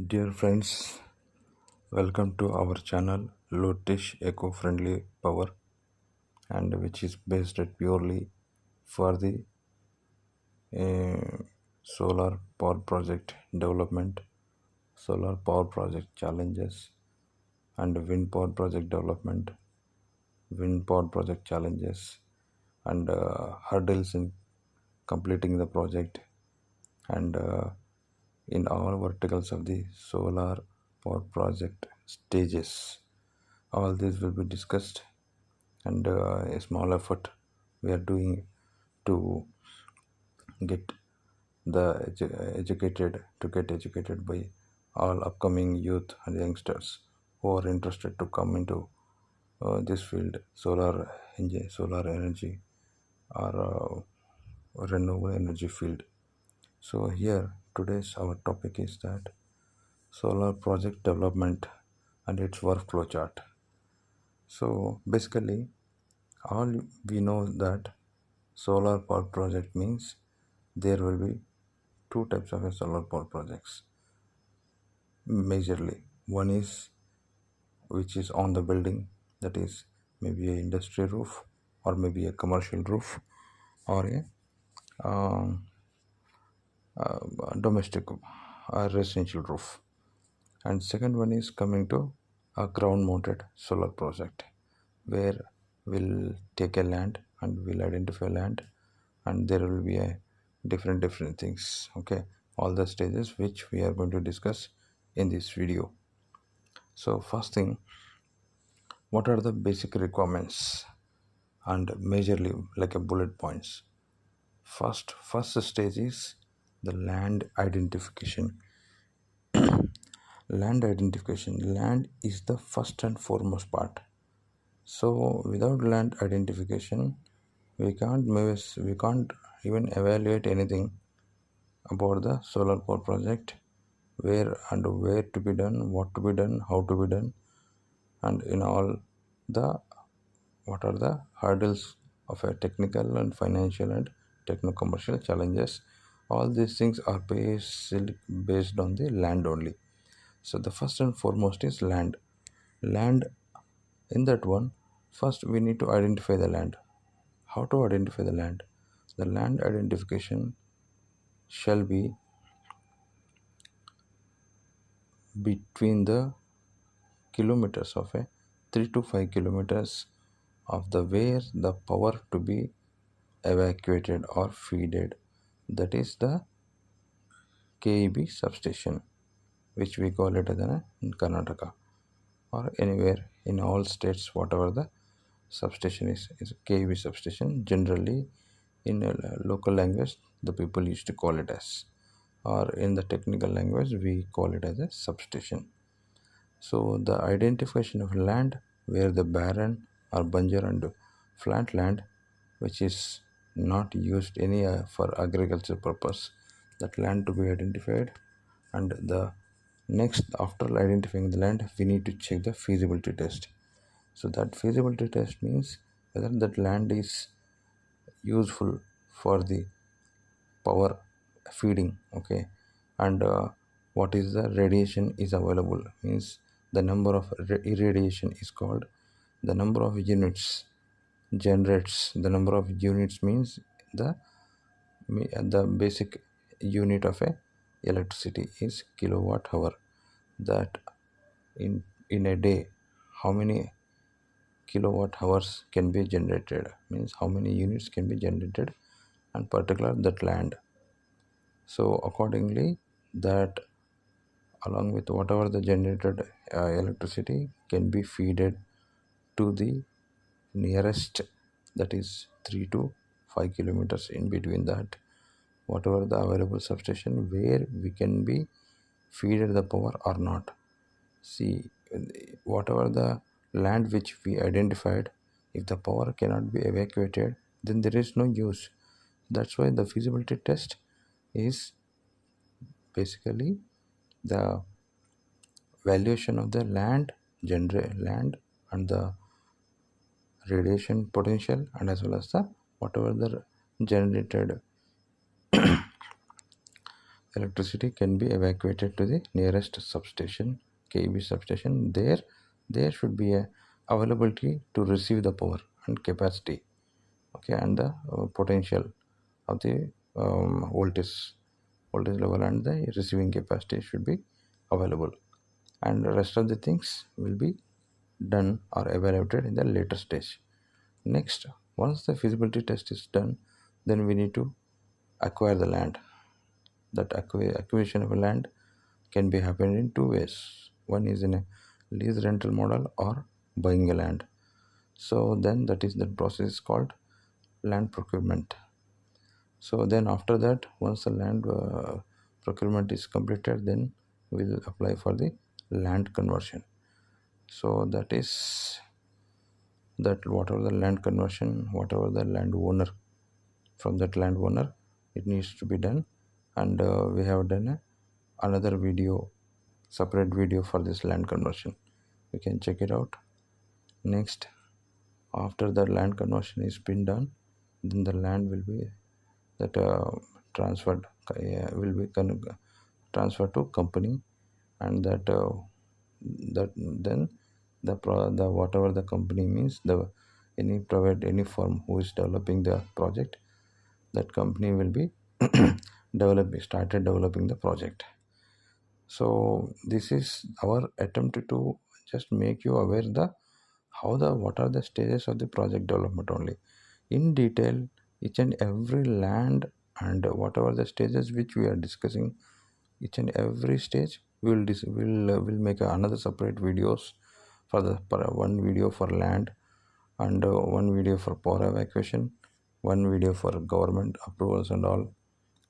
Dear friends, welcome to our channel Lotish Eco-Friendly Power, and which is based at purely for the solar power project development, solar power project challenges, and wind power project development, wind power project challenges, and hurdles in completing the project, and in all verticals of the solar power project stages. All this will be discussed, and a small effort we are doing to get the educated by all upcoming youth and youngsters who are interested to come into this field, solar energy, or renewable energy field. So here today's our topic is that solar project development and its workflow chart. So basically, all we know that solar power project means there will be two types of a solar power projects majorly. One is which is on the building, that is maybe a industry roof or maybe a commercial roof or a um, domestic residential roof. And second one is coming to a ground mounted solar project where we'll take a land and we'll identify land, and there will be a different things. Okay, all the stages which we are going to discuss in this video. So first thing, what are the basic requirements and majorly like a bullet points. First stage is the land identification. Land is the first and foremost part. So without land identification, we can't even evaluate anything about the solar power project, where to be done, what to be done, how to be done, and in all the what are the hurdles of a technical and financial and techno commercial challenges. All these things are based on the land only. So the first and foremost is land. In that one, first we need to identify the land. How to identify the land? The land identification shall be between the kilometers of a 3 to 5 kilometers of the where the power to be evacuated or feeded, that is the KEB substation, which we call it as in Karnataka or anywhere in all states. Whatever the substation is KEB substation. Generally in a local language the people used to call it as, or in the technical language we call it as a substation. So the identification of land where the barren or banjar and flat land which is not used any for agriculture purpose, that land to be identified. And the next, after identifying the land, we need to check the feasibility test. So that feasibility test means whether that land is useful for the power feeding. Okay, and what is the radiation is available, means the number of irradiation is called the number of units generates. The number of units means the the basic unit of a electricity is kilowatt hour. That in a day, how many kilowatt hours can be generated, means how many units can be generated and particular that land. So accordingly, that along with whatever the generated electricity can be feeded to the nearest, that is 3 to 5 kilometers in between that, whatever the available substation where we can be feeded the power or not. See, whatever the land which we identified, if the power cannot be evacuated, then there is no use. That's why the feasibility test is basically the valuation of the land and the radiation potential, and as well as the whatever the generated electricity can be evacuated to the nearest substation, KEB substation. There should be a availability to receive the power and capacity, okay, and the potential of the voltage level and the receiving capacity should be available, and the rest of the things will be done or evaluated in the later stage. Next, once the feasibility test is done, then we need to acquire the land. That acquisition of land can be happened in two ways. One is in a lease rental model or buying a land. So then that is the process is called land procurement. So then after that, once the land procurement is completed, then we'll apply for the land conversion. So that is that whatever the land conversion, whatever the land owner, from that land owner, it needs to be done. And we have done another video, separate video for this land conversion. You can check it out. Next, after the land conversion is been done, then the land will be that transferred will be transferred to company, and that then the whatever the company means, the any private any firm who is developing the project, that company will be started developing the project. So this is our attempt to just make you aware the how the what are the stages of the project development only in detail. Each and every land and whatever the stages which we are discussing, each and every stage will make another separate videos for the one video for land, and one video for power evacuation, one video for government approvals and all,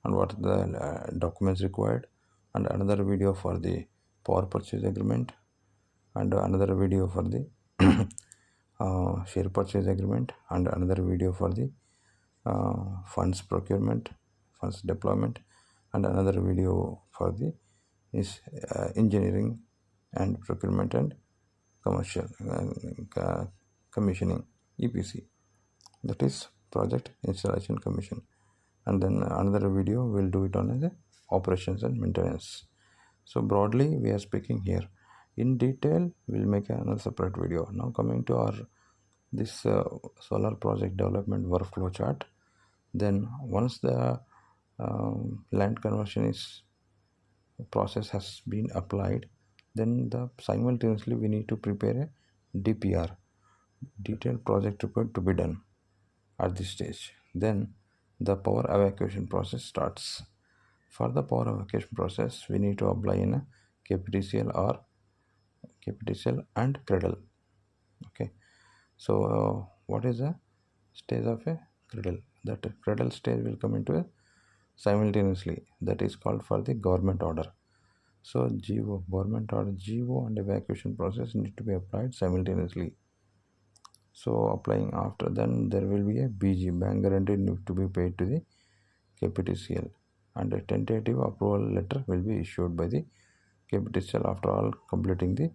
and what are the documents required, and another video for the power purchase agreement, and another video for the share purchase agreement, and another video for the funds procurement, funds deployment, and another video for the is engineering and procurement and commercial commissioning, EPC, that is project installation commission. And then another video will do it on the operations and maintenance. So broadly we are speaking here. In detail we'll make another separate video. Now coming to our this solar project development workflow chart. Then once the land conversion is process has been applied, then the simultaneously we need to prepare a DPR, detailed project report, to be done at this stage. Then the power evacuation process starts. For the power evacuation process, we need to apply in a KPTCL or KPTCL and cradle. Okay, so what is the stage of a cradle? That cradle stage will come into a simultaneously. That is called for the government order. So GO, government order, GO and evacuation process need to be applied simultaneously. So applying after, then there will be a BG, bank guarantee, need to be paid to the KPTCL, and a tentative approval letter will be issued by the KPTCL after all completing the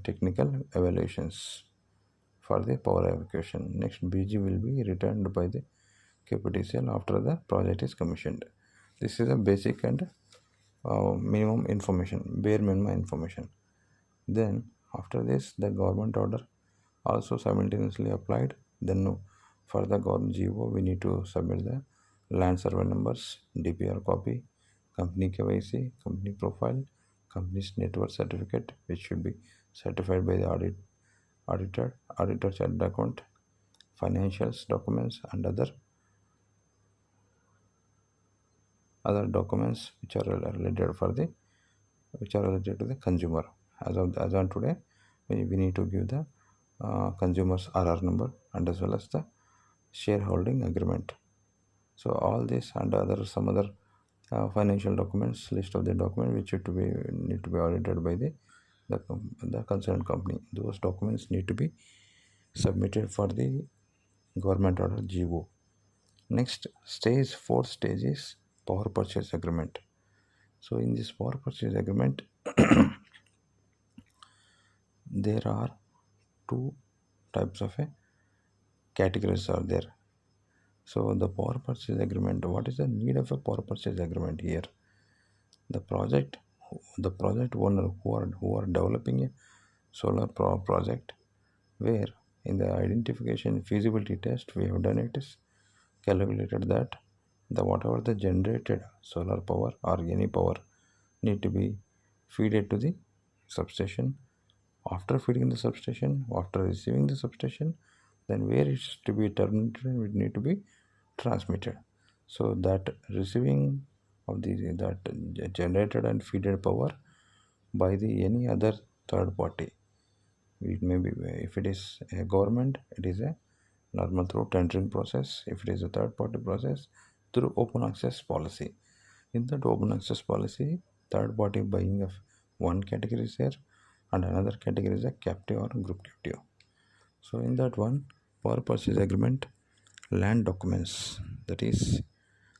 technical evaluations for the power evacuation. Next, BG will be returned by the KPTCL after the project is commissioned. This is a basic and minimum information, bare minimum information. Then after this, the government order also simultaneously applied. Then for the government GO, we need to submit the land survey numbers, DPR copy, company KYC, company profile, company's network certificate, which should be certified by the auditor chartered account, financials documents, and other documents which are related for the which are related to the consumer. As on today, we need to give the consumer's RR number and as well as the shareholding agreement. So all this and some other financial documents, list of the document which need to be audited by the concerned company. Those documents need to be submitted for the government order GO. Next stage, fourth stage is power purchase agreement. So in this power purchase agreement, there are two types of categories are there. So the power purchase agreement, what is the need of a power purchase agreement here? The project the project owner who are developing a solar project, where in the identification feasibility test we have done it is calculated that the whatever the generated solar power or any power need to be feed it to the substation. After feeding the substation, after receiving the substation, then where it's to be terminated, it need to be transmitted. So that receiving of the that generated and feeded power by the any other third party, it may be, if it is a government, it is a normal through tendering process. If it is a third party process, through open access policy. In that open access policy, third party buying of one category is there, and another category is a captive or group captive. So in that one, power purchase agreement, land documents, that is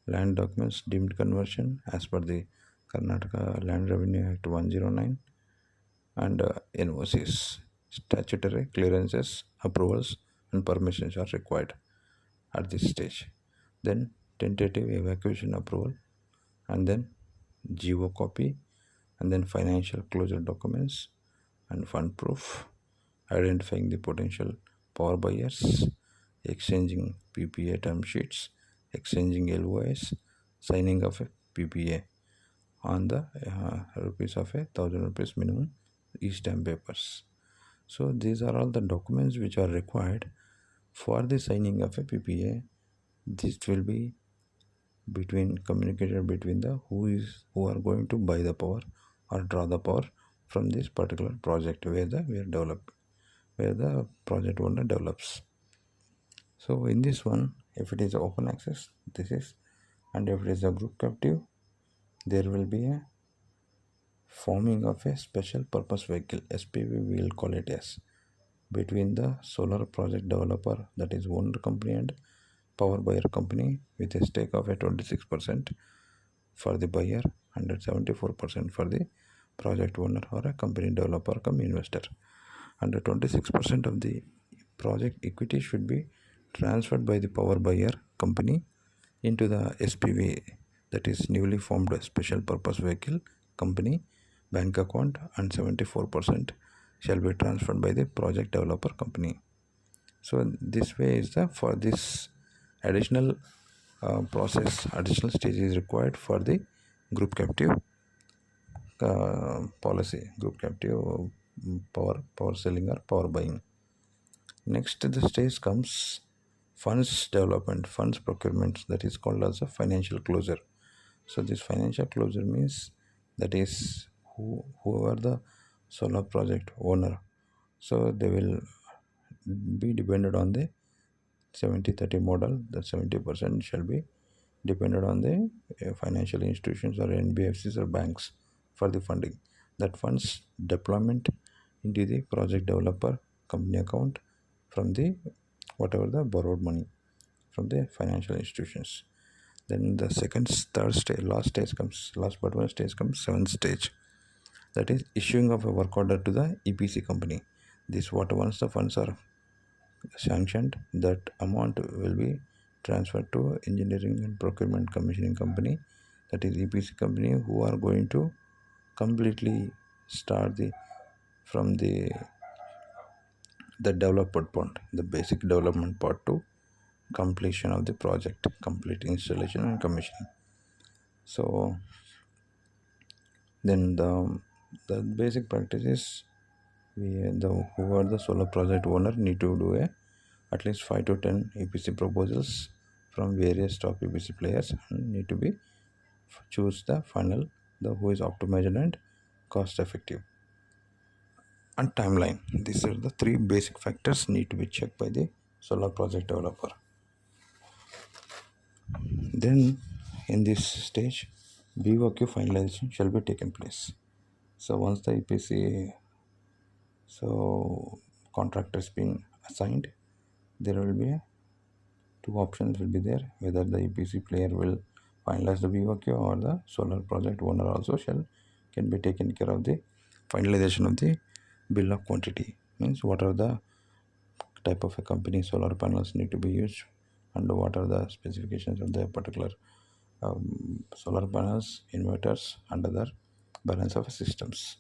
land documents deemed conversion as per the Karnataka Land Revenue Act 109, and NOCs, statutory clearances, approvals, and permissions are required at this stage. Then tentative evacuation approval, and then GO copy, and then financial closure documents and fund proof, identifying the potential power buyers, exchanging PPA term sheets, exchanging LOIs, signing of a PPA on the rupees of 1,000 rupees minimum e-stamp papers. So these are all the documents which are required for the signing of a PPA. This will be communicated between the who are going to buy the power or draw the power from this particular project where the project owner develops. So in this one, if it is open access, this is, and if it is a group captive, there will be a forming of a special purpose vehicle, SPV we will call it as, between the solar project developer, that is owner company, and power buyer company, with a stake of a 26% for the buyer and 74% for the project owner or a company developer come investor. And 26% of the project equity should be transferred by the power buyer company into the SPV, that is newly formed special purpose vehicle company bank account, and 74% shall be transferred by the project developer company. So this way is the for this additional additional stage is required for the group captive policy, group captive power selling or power buying. Next, the stage comes funds development, funds procurement, that is called as a financial closure. So this financial closure means that is whoever the solar project owner, so they will be dependent on the 70-30 model. That 70% shall be dependent on the financial institutions or NBFCs or banks for the funding. That funds deployment into the project developer company account from the whatever the borrowed money from the financial institutions. Then the second, third stage, last but one stage comes seventh stage. That is issuing of a work order to the EPC company. This what once the funds are sanctioned, that amount will be transferred to engineering and procurement commissioning company, that is EPC company, who are going to completely start the from the development part, the basic development part, to completion of the project, complete installation and commissioning. So then the basic practice is, whoever the solar project owner need to do at least 5 to 10 EPC proposals from various top EPC players, and need to be choose the final, the who is optimized and cost effective and timeline. These are the three basic factors need to be checked by the solar project developer. Then in this stage, BOQ finalization shall be taken place. So once the EPC contract has been assigned, there will be two options will be there, whether the EPC player will finalize the BOQ, or the solar project owner also can be taken care of the finalization of the bill of quantity, means what are the type of a company solar panels need to be used, and what are the specifications of the particular solar panels, inverters, and other balance of systems.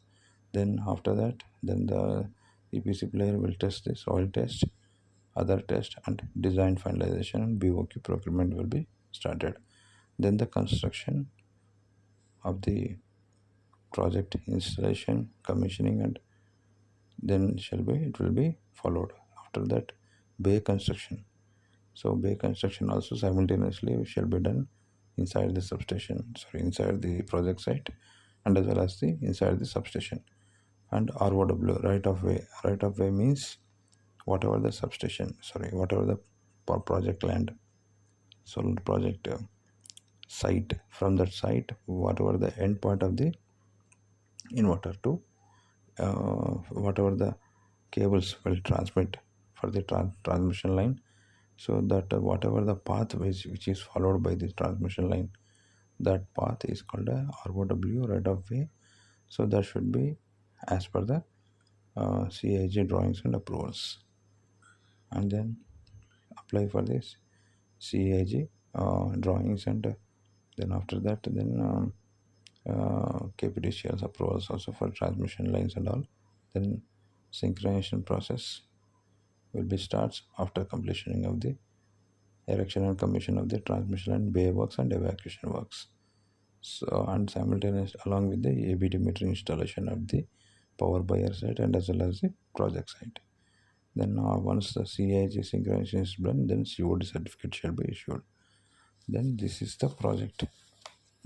Then after that, then the EPC player will test the soil test, other test, and design finalization and BOQ procurement will be started. Then the construction of the project, installation, commissioning, and then shall be it will be followed. After that, bay construction. So bay construction also simultaneously shall be done inside the substation, sorry, inside the project site, and as well as the inside the substation. And ROW, right of way. Right of way means whatever the substation, sorry, whatever the project land, solar project site, from that site, whatever the end point of the inverter to whatever the cables will transmit for the transmission line, so that whatever the path which is followed by the transmission line, that path is called a ROW, right of way. So that should be as per the CIG drawings and approvals, and then apply for this CIG drawings, and then after that, then KPTCL's approvals also for transmission lines and all. Then synchronization process will be starts after completion of the erection and commission of the transmission line, bay works, and evacuation works. So, and simultaneous along with the ABT meter installation of the power buyer site and as well as the project site. Then once the CIG synchronization is done, then COD certificate shall be issued. Then this is the project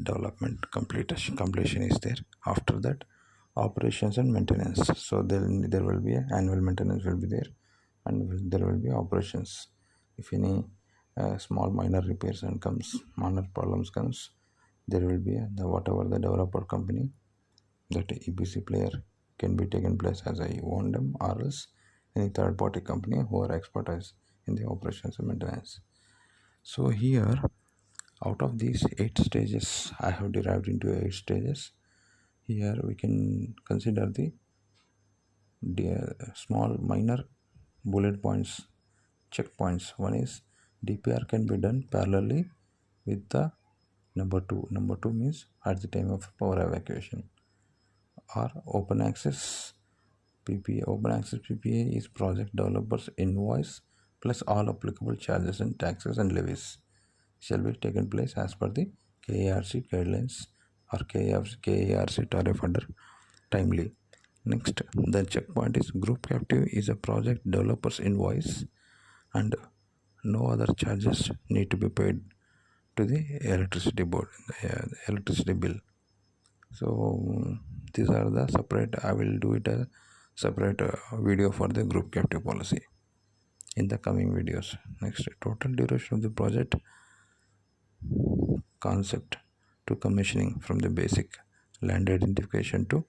development completion is there. After that, operations and maintenance. So there will be a annual maintenance will be there, and there will be operations. If any small minor repairs and minor problems comes, there will be the whatever the developer company, that EPC player, can be taken place as a own them, or else any third party company who are expertise in the operations and maintenance. So here, out of these 8 stages, I have derived into 8 stages. Here we can consider the small minor bullet points, checkpoints. One is DPR can be done parallelly with the number two. Number two means at the time of power evacuation. Or open access PPA. Open access PPA is project developers invoice plus all applicable charges and taxes and levies shall be taken place as per the KARC guidelines or KARC tariff order timely. Next, the checkpoint is group captive is a project developer's invoice, and no other charges need to be paid to the electricity board, electricity bill. So these are the separate. I will do it a separate video for the group captive policy in the coming videos. Next, total duration of the project concept to commissioning, from the basic land identification to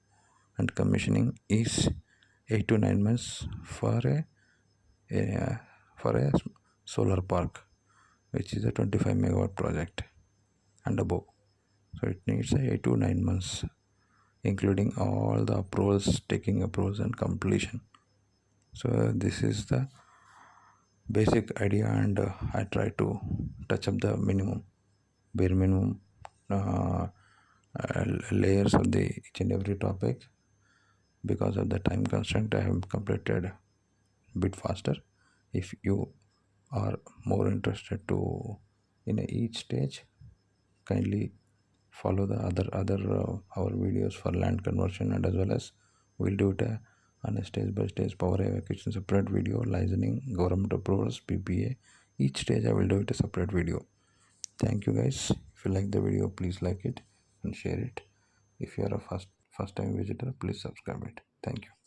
and commissioning, is 8 to 9 months for a for a solar park which is a 25 megawatt project and above. So it needs 8 to 9 months, including all the approvals, taking approvals and completion. So this is the basic idea, and I try to touch up the bare minimum layers of the each and every topic. Because of the time constraint, I have completed a bit faster. If you are more interested to in each stage, kindly follow the other our videos for land conversion, and as well as we'll do it on a stage by stage power evacuation separate video, licensing, government approvals, PPA. Each stage I will do it a separate video. Thank you guys. If you like the video, please like it and share it. If you are a first time visitor, please subscribe it. Thank you.